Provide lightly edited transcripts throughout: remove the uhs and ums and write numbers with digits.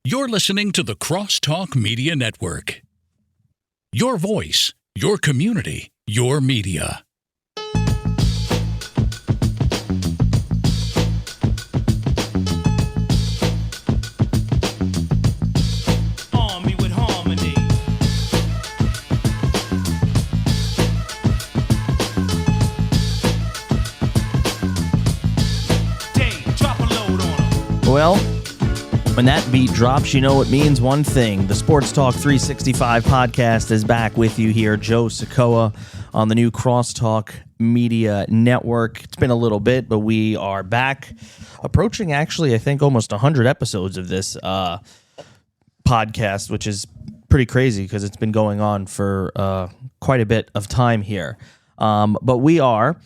You're listening to the Crosstalk Media Network. Your voice, your community, your media. Army with harmony. Dave, drop a load on 'em. Well, when that beat drops, you know it means one thing. The Sports Talk 365 podcast is back with you here, Joe Sokoa, on the new Crosstalk Media Network. It's been a little bit, but we are back, approaching actually, I think, almost 100 episodes of this podcast, which is pretty crazy because it's been going on for quite a bit of time here. But we are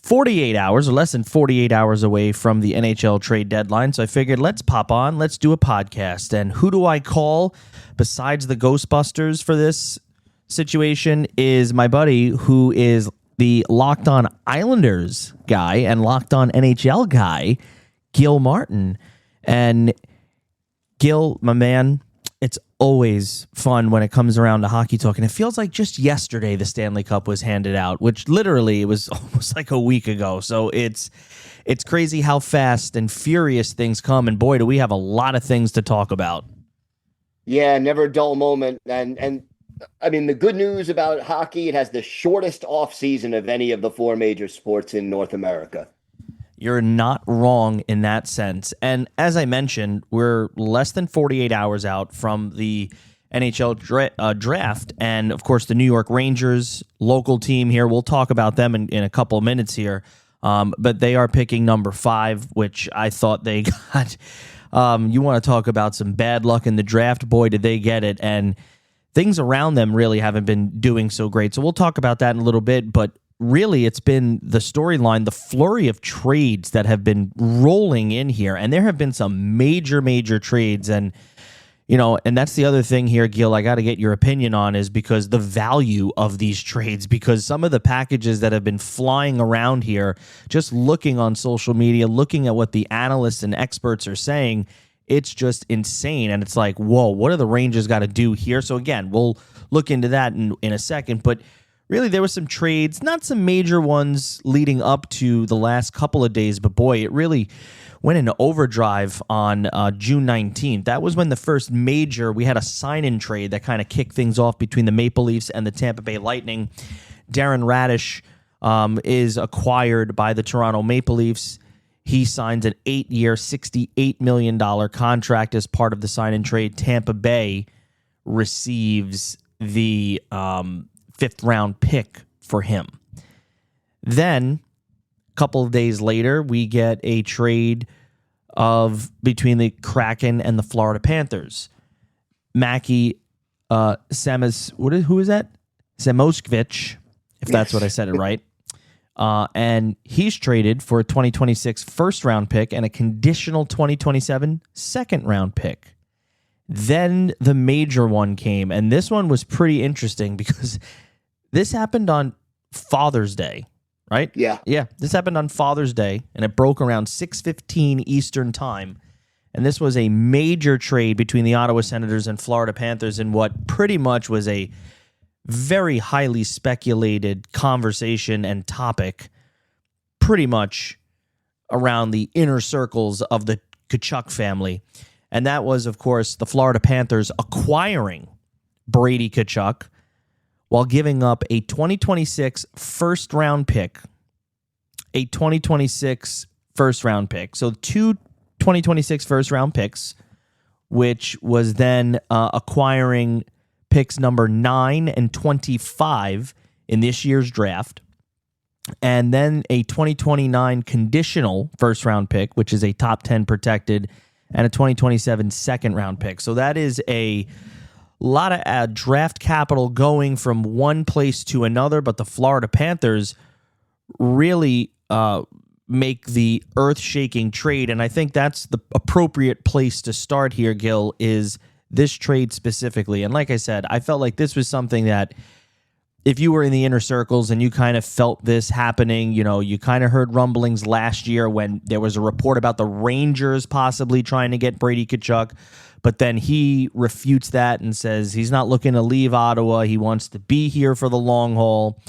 48 hours or less than 48 hours away from the NHL trade deadline. So I figured let's pop on, let's do a podcast. And who do I call besides the Ghostbusters for this situation is my buddy who is the Locked On Islanders guy and Locked On NHL guy, Gil Martin. And Gil, my man, it's always fun when it comes around to hockey talk. And it feels like just yesterday the Stanley Cup was handed out, which literally it was almost like a week ago. So it's crazy how fast and furious things come. And boy, do we have a lot of things to talk about. Yeah, never a dull moment. And I mean, the good news about hockey, it has the shortest off season of any of the four major sports in North America. You're not wrong in that sense. And as I mentioned, we're less than 48 hours out from the NHL draft. And, of course, the New York Rangers, local team here. We'll talk about them in a couple of minutes here. But they are picking number 5, which I thought they got. You want to talk about some bad luck in the draft? Boy, did they get it. And things around them really haven't been doing so great. So we'll talk about that in a little bit. But really, it's been the storyline, the flurry of trades that have been rolling in here. And there have been some major trades. And, you know, and that's the other thing here, Gil, I got to get your opinion on is because the value of these trades, because some of the packages that have been flying around here, just looking on social media, looking at what the analysts and experts are saying, it's just insane. And it's like, whoa, what do the Rangers got to do here? So again, we'll look into that in a second. But really, there were some trades, not some major ones leading up to the last couple of days, but boy, it really went into overdrive on June 19th. That was when the first we had a sign-in trade that kind of kicked things off between the Maple Leafs and the Tampa Bay Lightning. Darren Radish is acquired by the Toronto Maple Leafs. He signs an 8-year, $68 million contract as part of the sign-in trade. Tampa Bay receives the 5th-round pick for him. Then, a couple of days later, we get a trade between the Kraken and the Florida Panthers. Mackie who is that? Samoskvich, if that's what I said it right. And he's traded for a 2026 first-round pick and a conditional 2027 second-round pick. Then the major one came, and this one was pretty interesting because this happened on Father's Day, right? Yeah. Yeah, this happened on Father's Day, and it broke around 6:15 Eastern Time. And this was a major trade between the Ottawa Senators and Florida Panthers in what pretty much was a very highly speculated conversation and topic, pretty much around the inner circles of the Tkachuk family. And that was, of course, the Florida Panthers acquiring Brady Tkachuk while giving up a 2026 first-round pick, a 2026 first-round pick. So 2 2026 first-round picks, which was then acquiring picks number 9 and 25 in this year's draft, and then a 2029 conditional first-round pick, which is a top 10 protected, and a 2027 second-round pick. So that is a lot of draft capital going from one place to another, but the Florida Panthers really make the earth-shaking trade, and I think that's the appropriate place to start here, Gil, is this trade specifically. And like I said, I felt like this was something that if you were in the inner circles and you kind of felt this happening, you kind of heard rumblings last year when there was a report about the Rangers possibly trying to get Brady Tkachuk, but then he refutes that and says he's not looking to leave Ottawa. He wants to be here for the long haul.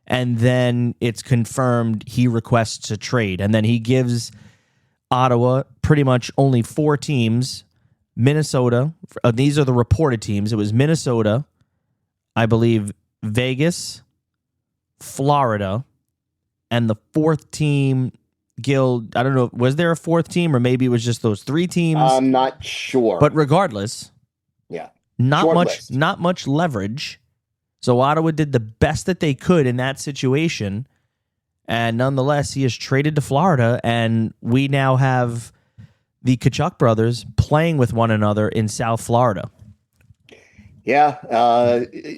And then it's confirmed he requests a trade. And then he gives Ottawa pretty much only 4 teams. Minnesota, these are the reported teams. It was Minnesota, I believe, Vegas, Florida, and the 4th team, Gil, I don't know, was there a 4th team or maybe it was just those 3 teams? I'm not sure. But regardless, yeah, not much leverage. So Ottawa did the best that they could in that situation, and nonetheless, he is traded to Florida, and we now have the Tkachuk brothers playing with one another in South Florida. Yeah,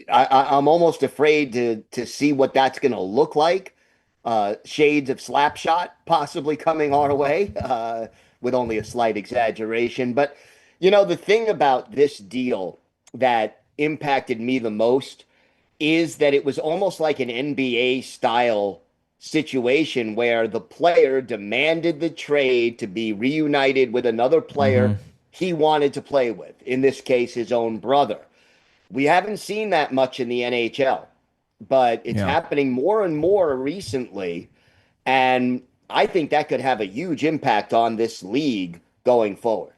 I'm almost afraid to see what that's going to look like. Shades of Slapshot possibly coming our way, with only a slight exaggeration. But, the thing about this deal that impacted me the most is that it was almost like an NBA style situation where the player demanded the trade to be reunited with another player he wanted to play with, in this case, his own brother. We haven't seen that much in the NHL, but it's happening more and more recently, and I think that could have a huge impact on this league going forward.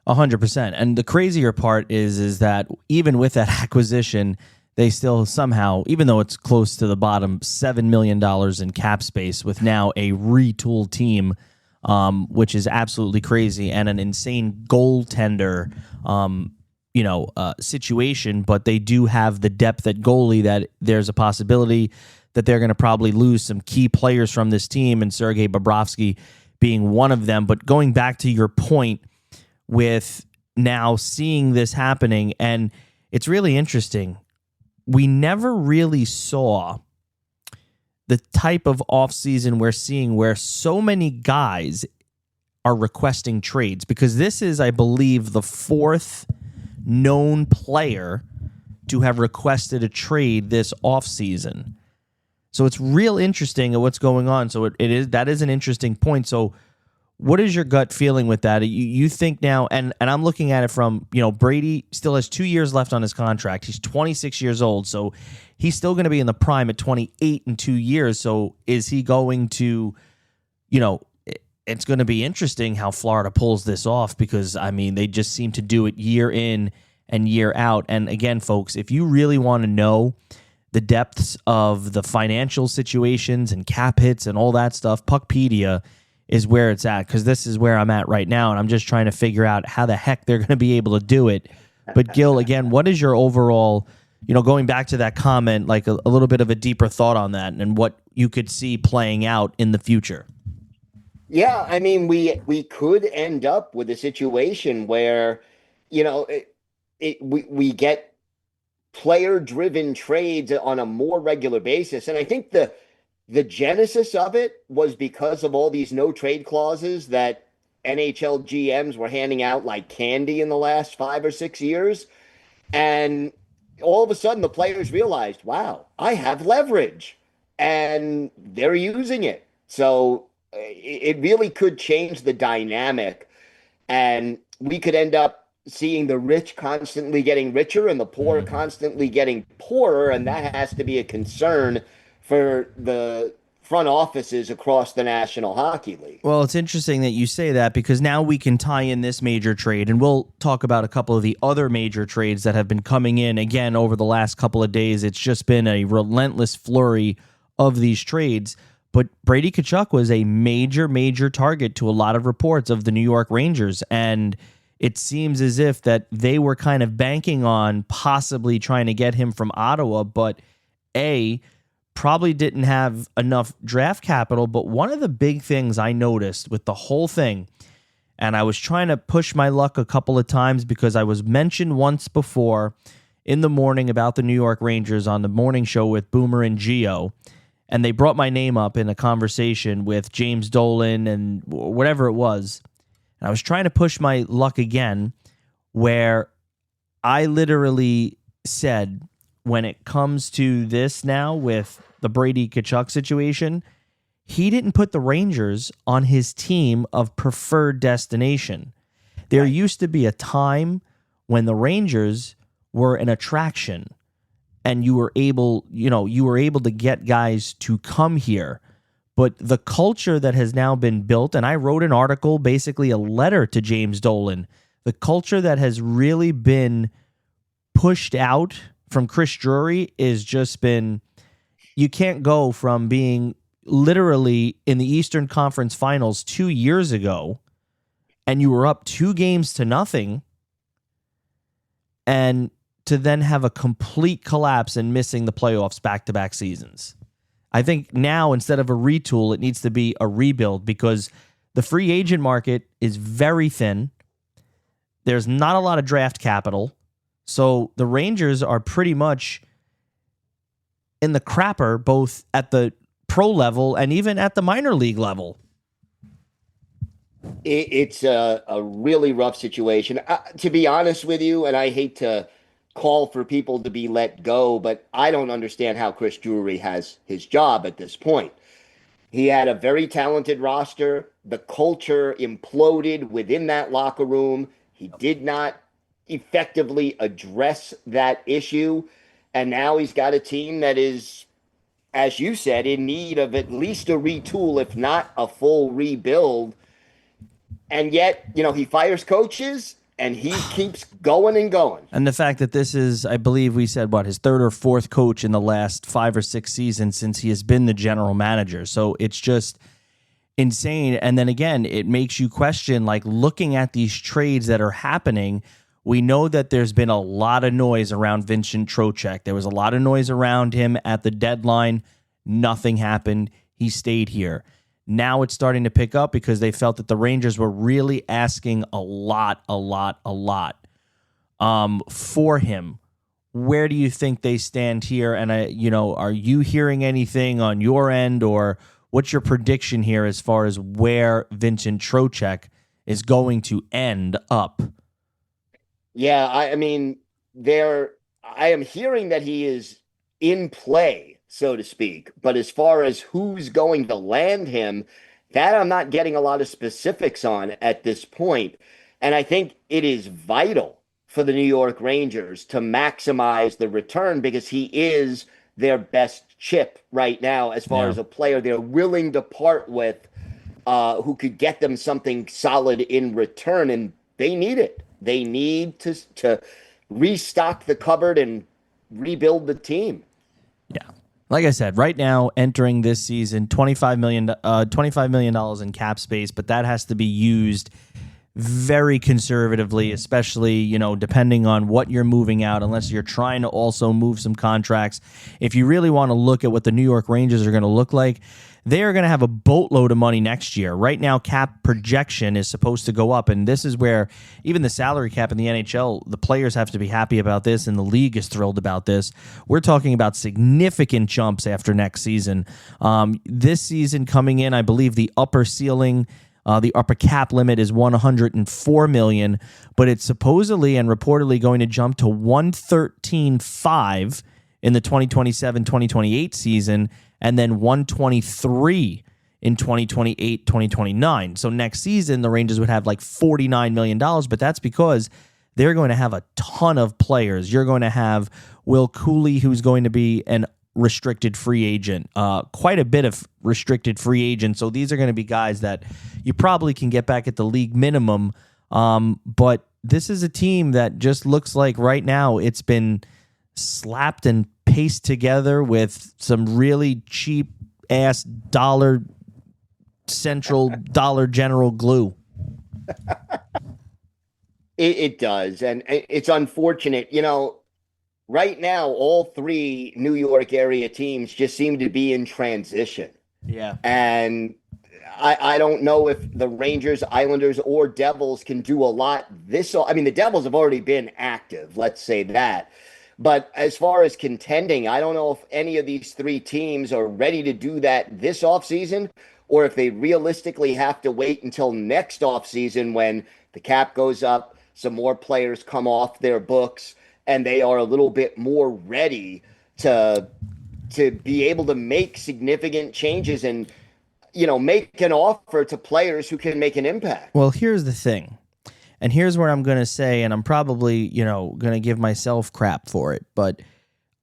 100%. And the crazier part is that even with that acquisition, they still somehow, even though it's close to the bottom, $7 million in cap space with now a retooled team, which is absolutely crazy, and an insane goaltender situation. But they do have the depth at goalie that there's a possibility that they're going to probably lose some key players from this team, and Sergei Bobrovsky being one of them. But going back to your point with now seeing this happening, and it's really interesting. We never really saw the type of offseason we're seeing where so many guys are requesting trades, because this is, I believe, the 4th known player to have requested a trade this offseason. So it's real interesting at what's going on. So that is an interesting point. So what is your gut feeling with that? You think now, and I'm looking at it from, Brady still has 2 years left on his contract. He's 26 years old, so he's still going to be in the prime at 28 in 2 years. So is he going to, it's going to be interesting how Florida pulls this off, because, they just seem to do it year in and year out. And again, folks, if you really want to know the depths of the financial situations and cap hits and all that stuff, Puckpedia is where it's at, because this is where I'm at right now, and I'm just trying to figure out how the heck they're going to be able to do it. But Gil, again, what is your overall, going back to that comment, like a little bit of a deeper thought on that and what you could see playing out in the future? Yeah, we could end up with a situation where, we get player-driven trades on a more regular basis, and I think the genesis of it was because of all these no-trade clauses that NHL GMs were handing out like candy in the last 5 or 6 years. And all of a sudden, the players realized, wow, I have leverage. And they're using it. So it really could change the dynamic. And we could end up seeing the rich constantly getting richer and the poor constantly getting poorer. And that has to be a concern for the front offices across the National Hockey League. Well, it's interesting that you say that, because now we can tie in this major trade, and we'll talk about a couple of the other major trades that have been coming in again over the last couple of days. It's just been a relentless flurry of these trades. But Brady Tkachuk was a major target to a lot of reports of the New York Rangers, and it seems as if that they were kind of banking on possibly trying to get him from Ottawa, but probably didn't have enough draft capital. But one of the big things I noticed with the whole thing, and I was trying to push my luck a couple of times because I was mentioned once before in the morning about the New York Rangers on the morning show with Boomer and Gio, and they brought my name up in a conversation with James Dolan and whatever it was. And I was trying to push my luck again, where I literally said, when it comes to this now with the Brady Tkachuk situation, he didn't put the Rangers on his team of preferred destination. There used to be a time when the Rangers were an attraction and you were able to get guys to come here. But the culture that has now been built, and I wrote an article, basically a letter to James Dolan, the culture that has really been pushed out from Chris Drury is just been, you can't go from being literally in the Eastern Conference Finals 2 years ago and you were up 2-0 and to then have a complete collapse and missing the playoffs back-to-back seasons. I think now, instead of a retool, it needs to be a rebuild because the free agent market is very thin. There's not a lot of draft capital. So the Rangers are pretty much in the crapper, both at the pro level and even at the minor league level. It's a really rough situation. To be honest with you, and I hate to call for people to be let go, but I don't understand how Chris Drury has his job at this point. He had a very talented roster. The culture imploded within that locker room. He did not effectively address that issue. And now he's got a team that is, as you said, in need of at least a retool, if not a full rebuild. And yet, he fires coaches and he keeps going and going. And the fact that this is, I believe we said, his third or fourth coach in the last 5 or 6 seasons since he has been the general manager. So it's just insane. And then again, it makes you question, looking at these trades that are happening, we know that there's been a lot of noise around Vincent Trocheck. There was a lot of noise around him at the deadline. Nothing happened. He stayed here. Now it's starting to pick up because they felt that the Rangers were really asking a lot for him. Where do you think they stand here? And are you hearing anything on your end, or what's your prediction here as far as where Vincent Trocheck is going to end up? Yeah, I am hearing that he is in play, so to speak. But as far as who's going to land him, that I'm not getting a lot of specifics on at this point. And I think it is vital for the New York Rangers to maximize the return because he is their best chip right now as far as a player they're willing to part with who could get them something solid in return. And they need it. They need to restock the cupboard and rebuild the team. Yeah. Like I said, right now, entering this season, $25 million in cap space, but that has to be used very conservatively, especially, depending on what you're moving out, unless you're trying to also move some contracts. If you really want to look at what the New York Rangers are going to look like, they are going to have a boatload of money next year. Right now, cap projection is supposed to go up, and this is where even the salary cap in the NHL, the players have to be happy about this, and the league is thrilled about this. We're talking about significant jumps after next season. This season coming in, I believe the upper ceiling, the upper cap limit is $104 million, but it's supposedly and reportedly going to jump to $113.5 in the 2027-2028 season, and then 123 in 2028-2029. So next season, the Rangers would have $49 million, but that's because they're going to have a ton of players. You're going to have Will Cooley, who's going to be an restricted free agent, quite a bit of restricted free agents. So these are going to be guys that you probably can get back at the league minimum. But this is a team that just looks like right now it's been slapped and pasted together with some really cheap ass Dollar General glue. It does. And it's unfortunate. Right now, all 3 New York area teams just seem to be in transition. Yeah. And I don't know if the Rangers, Islanders, or Devils can do a lot the Devils have already been active, let's say that. But as far as contending, I don't know if any of these 3 teams are ready to do that this offseason, or if they realistically have to wait until next offseason when the cap goes up, some more players come off their books, and they are a little bit more ready to be able to make significant changes and make an offer to players who can make an impact. Well, here's the thing. And here's where I'm going to say, and I'm probably, going to give myself crap for it, but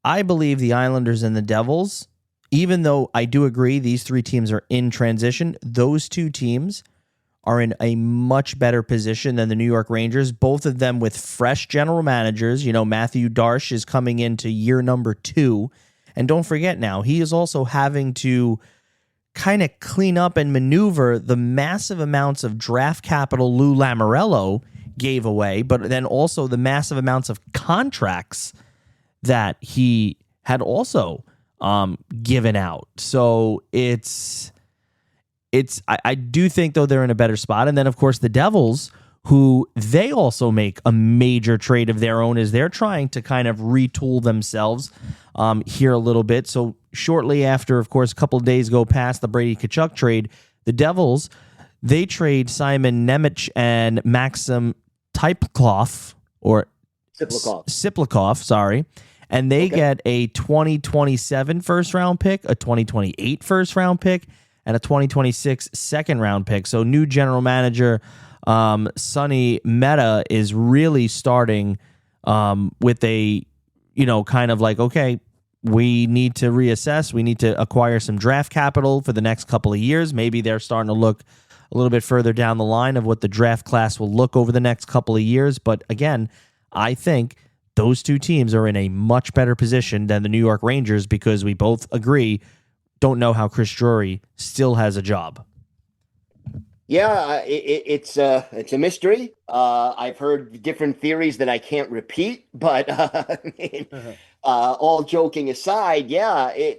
I believe the Islanders and the Devils, even though I do agree these three teams are in transition, those two teams are in a much better position than the New York Rangers, both of them with fresh general managers. Matthew Darche is coming into year number 2. And don't forget now, he is also having to kind of clean up and maneuver the massive amounts of draft capital Lou Lamoriello gave away, but then also the massive amounts of contracts that he had also given out. So I do think, though, they're in a better spot. And then, of course, the Devils, who they also make a major trade of their own as they're trying to kind of retool themselves here a little bit. So shortly after, of course, a couple of days go past the Brady Tkachuk trade, the Devils, they trade Simon Nemec and Maxim Siplikov, sorry. And they get a 2027 first-round pick, a 2028 first-round pick, and a 2026 second-round pick. So new general manager Sonny Mehta is really starting with a, kind of like, okay, we need to reassess. We need to acquire some draft capital for the next couple of years. Maybe they're starting to look a little bit further down the line of what the draft class will look over the next couple of years. But again, I think those two teams are in a much better position than the New York Rangers because we both agree, don't know how Chris Drury still has a job. Yeah, it's a mystery. I've heard different theories that I can't repeat, but all joking aside, I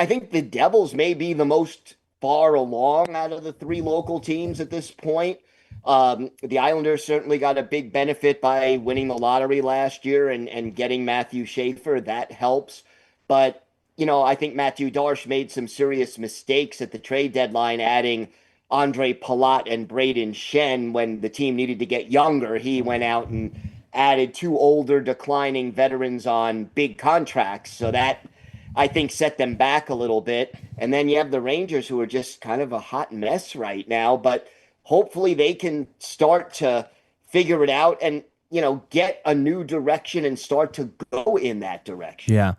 think the Devils may be the most far along out of the three local teams at this point. The Islanders certainly got a big benefit by winning the lottery last year and getting Matthew Schaefer. That helps. But, I think Matthew Darche made some serious mistakes at the trade deadline, adding Andre Palat and Braden Shen when the team needed to get younger. He went out and added 2 older, declining veterans on big contracts. So that, I think, set them back a little bit. And then you have the Rangers, who are just kind of a hot mess right now. But hopefully they can start to figure it out and, get a new direction and start to go in that direction. Yeah.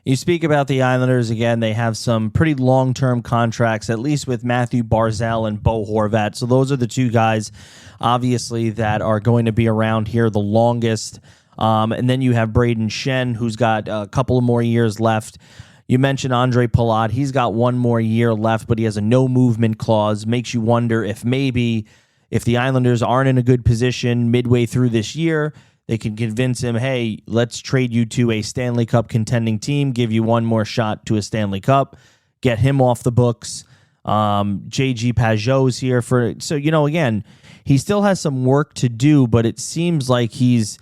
You speak about the Islanders again. They have some pretty long-term contracts, at least with Matthew Barzal and Bo Horvat. So those are the two guys, obviously, that are going to be around here the longest. And then you have Braden Shen, who's got a couple of more years left. You mentioned Andre Palat. He's got 1 more year left, but he has a no-movement clause. Makes you wonder if maybe if the Islanders aren't in a good position midway through this year, they can convince him, hey, let's trade you to a Stanley Cup contending team, give you 1 more shot to a Stanley Cup, get him off the books. JG Pajot's here for... So, again, he still has some work to do, but it seems like he's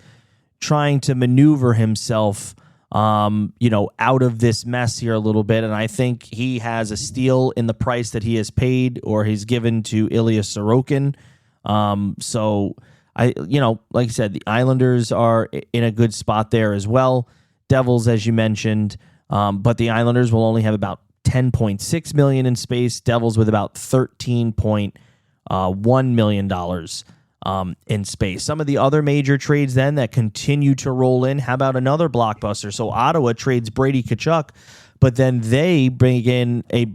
trying to maneuver himself out of this mess here a little bit. And I think he has a steal in the price that he has paid or he's given to Ilya Sorokin. So like I said, the Islanders are in a good spot there as well. Devils, as you mentioned, but the Islanders will only have about $10.6 million in space. Devils with about $13.1 million in space. Some of the other major trades then that continue to roll in. How about another blockbuster? So Ottawa trades Brady Tkachuk, but then they bring in a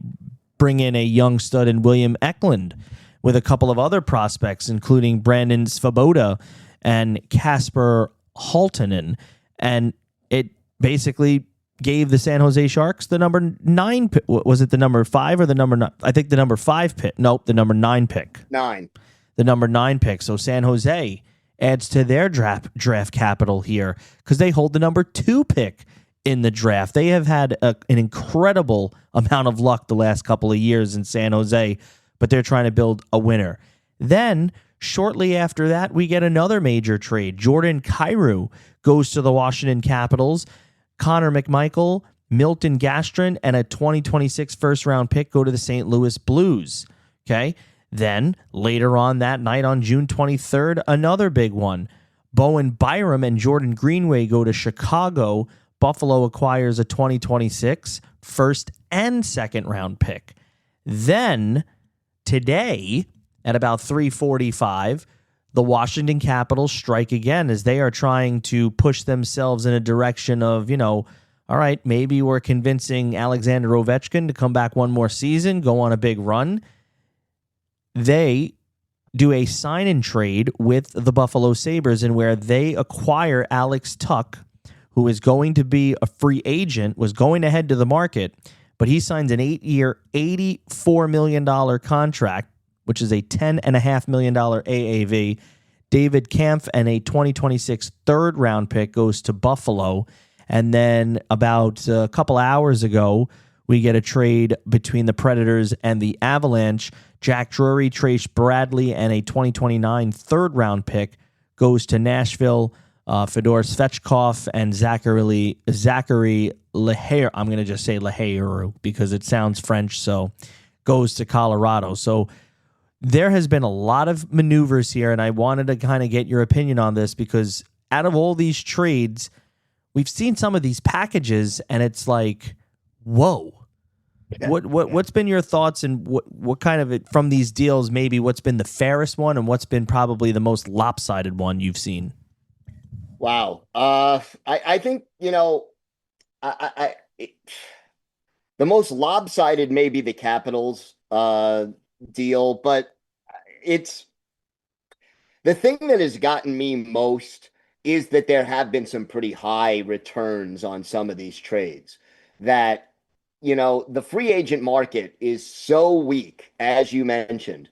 young stud in William Eklund with a couple of other prospects, including Brandon Svoboda and Kasper Halttunen. And it basically gave the San Jose Sharks the number 9 pick. Was it the number 5 or the number 9? I think the number 5 pick. Nope, the number 9 pick. 9. The number 9 pick. So San Jose adds to their draft capital here because they hold the number 2 pick in the draft. They have had an incredible amount of luck the last couple of years in San Jose, but they're trying to build a winner. Then, shortly after that, we get another major trade. Jordan Kyrou goes to the Washington Capitals. Connor McMichael, Milton Gastrin, and a 2026 first-round pick go to the St. Louis Blues. Okay? Then, later on that night on June 23rd, another big one. Bowen Byram and Jordan Greenway go to Chicago. Buffalo acquires a 2026 first and second round pick. Then today at about 3:45, the Washington Capitals strike again as they are trying to push themselves in a direction of, all right, maybe we're convincing Alexander Ovechkin to come back one more season, go on a big run. They do a sign and trade with the Buffalo Sabres, and where they acquire Alex Tuch, who is going to be a free agent, was going to head to the market, but he signs an 8-year, $84 million contract, which is a $10.5 million AAV. David Kampf and a 2026 third-round pick goes to Buffalo. And then about a couple hours ago, we get a trade between the Predators and the Avalanche. Jack Drury, Trace Bradley, and a 2029 third-round pick goes to Nashville. Fedor Svechkov and Zachary Leher, I'm going to just say Leher because it sounds French, so goes to Colorado. So there has been a lot of maneuvers here, and I wanted to kind of get your opinion on this because out of all these trades, we've seen some of these packages, and it's like, whoa. What's been your thoughts, and what kind of it from these deals? Maybe what's been the fairest one, and what's been probably the most lopsided one you've seen? Wow. I think the most lopsided may be the Capitals deal, but it's the thing that has gotten me most is that there have been some pretty high returns on some of these trades that. The free agent market is so weak, as you mentioned,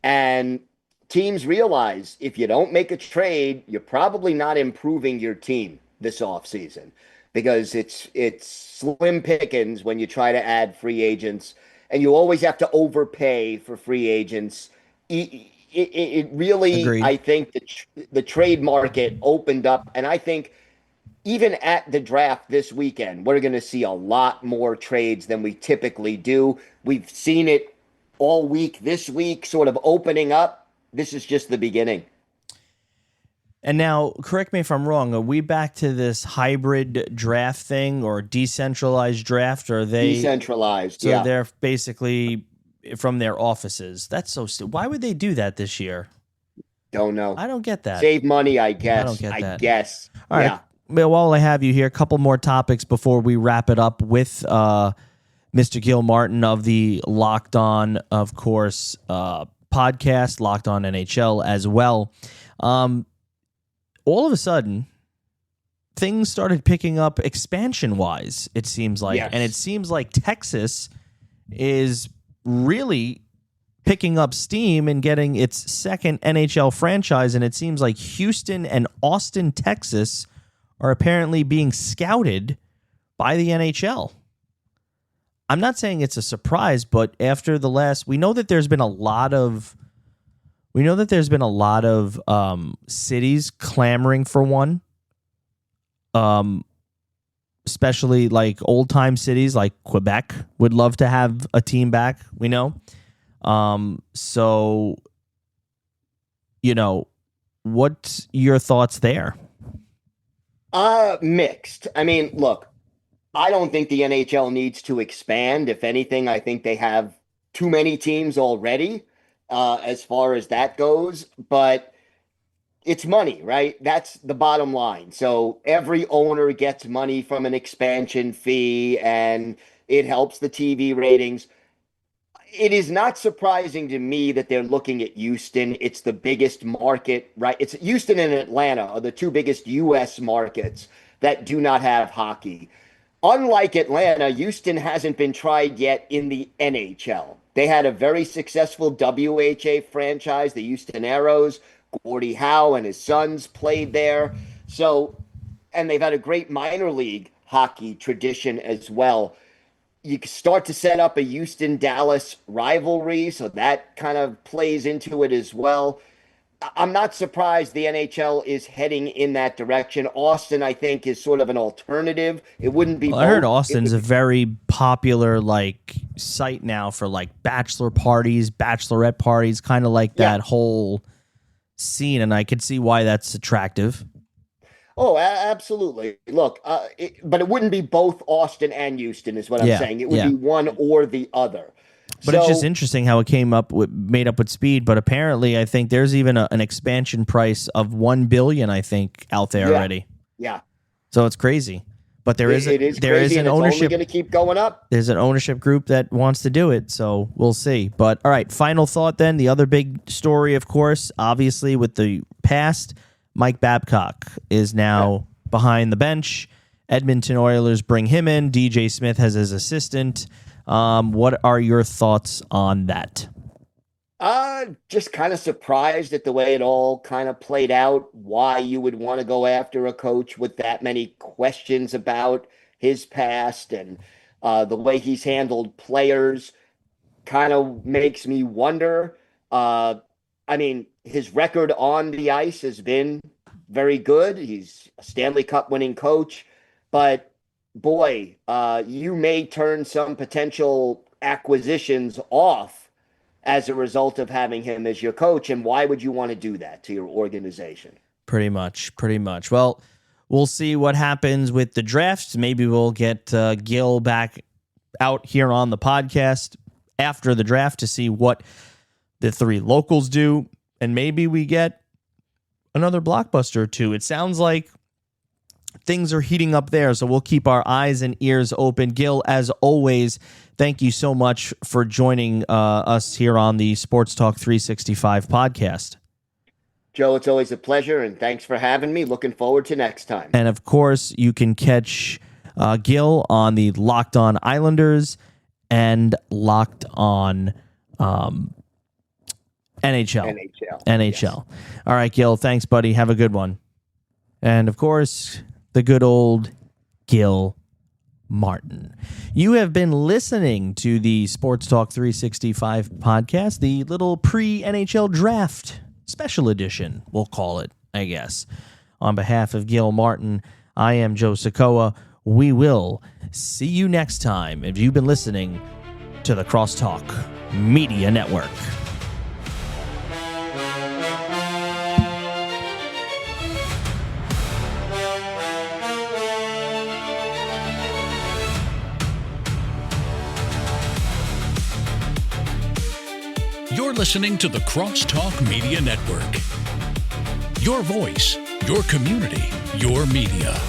and teams realize if you don't make a trade, you're probably not improving your team this offseason because it's slim pickings when you try to add free agents, and you always have to overpay for free agents. It really, Agreed. I think the trade market opened up, and I think even at the draft this weekend, we're going to see a lot more trades than we typically do. We've seen it all week this week, sort of opening up. This is just the beginning. And now, correct me if I'm wrong, are we back to this hybrid draft thing or decentralized draft? Or are they decentralized? So yeah. They're basically from their offices. That's so stupid. Why would they do that this year? Don't know. I don't get that. Save money, I guess. I don't get that. I guess. All right. Yeah. Well, while I have you here, a couple more topics before we wrap it up with Mr. Gil Martin of the Locked On, of course, podcast, Locked On NHL as well. All of a sudden, things started picking up expansion-wise, it seems like. Yes. And it seems like Texas is really picking up steam and getting its second NHL franchise, and it seems like Houston and Austin, Texas are apparently being scouted by the NHL. I'm not saying it's a surprise, but after the last, we know that there's been a lot of cities clamoring for one. Especially like old time cities like Quebec would love to have a team back, we know. So what's your thoughts there? Mixed. I mean, look, I don't think the NHL needs to expand. If anything, I think they have too many teams already, as far as that goes. But it's money, right? That's the bottom line. So every owner gets money from an expansion fee, and it helps the TV ratings. It is not surprising to me that they're looking at Houston. It's the biggest market, right? It's Houston and Atlanta are the two biggest U.S. markets that do not have hockey. Unlike Atlanta, Houston hasn't been tried yet in the NHL. They had a very successful WHA franchise, the Houston Aeros. Gordie Howe and his sons played there. And they've had a great minor league hockey tradition as well. You start to set up a Houston-Dallas rivalry, so that kind of plays into it as well. I'm not surprised the NHL is heading in that direction. Austin, I think, is sort of an alternative. It wouldn't be. Well, I heard Austin's a very popular site now for bachelor parties, bachelorette parties, kind of like that whole seen, and I could see why that's attractive. Oh, absolutely. Look, but it wouldn't be both Austin and Houston, is what I'm saying. It would be one or the other. But it's just interesting how it made up with speed. But apparently, I think there's even an expansion price of $1 billion, I think, out there already. Yeah. So it's crazy. But there is an ownership. It's only going to keep going up. There's an ownership group that wants to do it, so we'll see. But all right, final thought then. The other big story, of course, obviously with the past, Mike Babcock is now behind the bench. Edmonton Oilers bring him in. DJ Smith has his assistant. What are your thoughts on that? Just kind of surprised at the way it all kind of played out, why you would want to go after a coach with that many questions about his past and the way he's handled players kind of makes me wonder. I mean, his record on the ice has been very good. He's a Stanley Cup winning coach, but boy, you may turn some potential acquisitions off as a result of having him as your coach. And why would you want to do that to your organization? Pretty much. Well, we'll see what happens with the drafts. Maybe we'll get Gil back out here on the podcast after the draft to see what the three locals do. And maybe we get another blockbuster or two. It sounds like things are heating up there, so we'll keep our eyes and ears open. Gil, as always, thank you so much for joining us here on the Sports Talk 365 podcast. Joe, it's always a pleasure, and thanks for having me. Looking forward to next time. And, of course, you can catch Gil on the Locked On Islanders and Locked On NHL. Yes. All right, Gil, thanks, buddy. Have a good one. And, of course, the good old Gil Martin. You have been listening to the Sports Talk 365 podcast, the little pre-NHL Draft special edition, we'll call it, I guess. On behalf of Gil Martin, I am Joe Sokoa. We will see you next time if you've been listening to the Crosstalk Media Network. You're listening to the Crosstalk Media Network. Your voice, your community, your media.